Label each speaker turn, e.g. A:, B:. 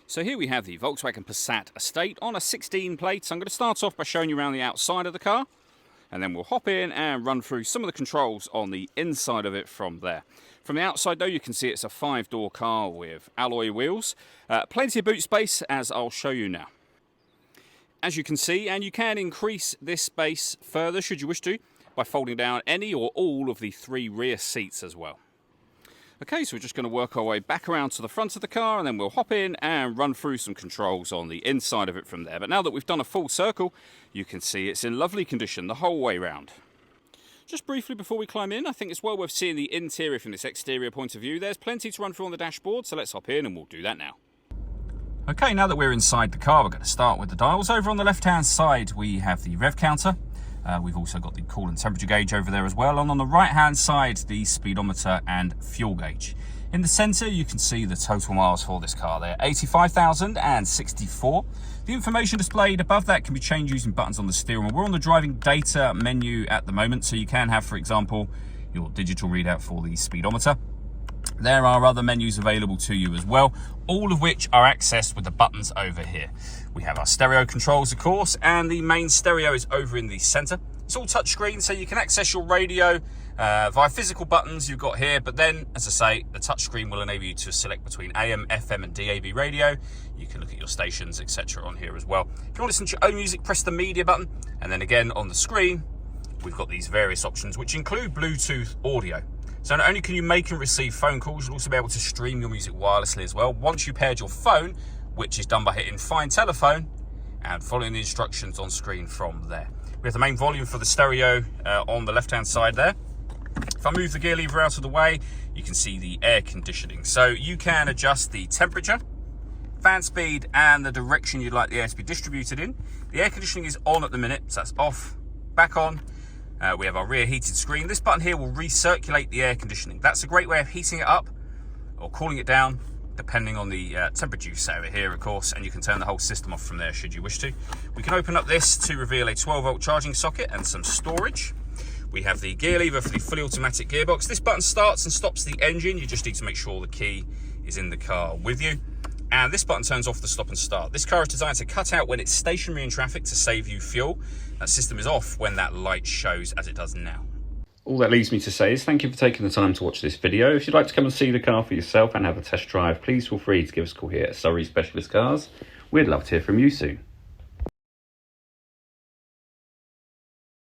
A: So here we have the Volkswagen Passat Estate on a 16 plate. So I'm going to start off by showing you around the outside of the car, and then we'll hop in and run through some of the controls on the inside of it from there. From the outside though, you can see it's a 5-door car with alloy wheels. Plenty of boot space, as I'll show you now. As you can see, and you can increase this space further should you wish to, by folding down any or all of the 3 rear seats as well. Okay, so we're just going to work our way back around to the front of the car, and then we'll hop in and run through some controls on the inside of it from there. But now that we've done a full circle, you can see it's in lovely condition the whole way round. Just briefly before we climb in, I think it's well worth seeing the interior from this exterior point of view. There's plenty to run through on the dashboard, so let's hop in and we'll do that now. Okay, now that we're inside the car, we're going to start with the dials. Over on the left-hand side, we have the rev counter. We've also got the coolant temperature gauge over there as well. And on the right-hand side, the speedometer and fuel gauge. In the centre, you can see the total miles for this car there, 85,064. The information displayed above that can be changed using buttons on the steering wheel. We're on the driving data menu at the moment, so you can have, for example, your digital readout for the speedometer. There are other menus available to you as well, all of which are accessed with the buttons over here. We have our stereo controls, of course, and the main stereo is over in the center. It's all touchscreen, so you can access your radio via physical buttons you've got here, but then, as I say, the touchscreen will enable you to select between AM, FM and DAB radio. You can look at your stations, etc. on here as well. If you want to listen to your own music, press the media button, and then again on the screen, we've got these various options, which include Bluetooth audio. So not only can you make and receive phone calls, you'll also be able to stream your music wirelessly as well. Once you paired your phone, which is done by hitting Find Telephone and following the instructions on screen from there. We have the main volume for the stereo on the left-hand side there. If I move the gear lever out of the way, you can see the air conditioning. So you can adjust the temperature, fan speed, and the direction you'd like the air to be distributed in. The air conditioning is on at the minute, so that's off, back on. We have our rear heated screen. This button here will recirculate the air conditioning. That's a great way of heating it up or cooling it down, depending on the temperature you set over here, of course, and you can turn the whole system off from there should you wish to. We can open up this to reveal a 12-volt charging socket and some storage. We have the gear lever for the fully automatic gearbox. This button starts and stops the engine. You just need to make sure the key is in the car with you. And this button turns off the stop and start. This car is designed to cut out when it's stationary in traffic to save you fuel. That system is off when that light shows, as it does now. All that leaves me to say is thank you for taking the time to watch this video. If you'd like to come and see the car for yourself and have a test drive, please feel free to give us a call here at Surrey Specialist Cars. We'd love to hear from you soon.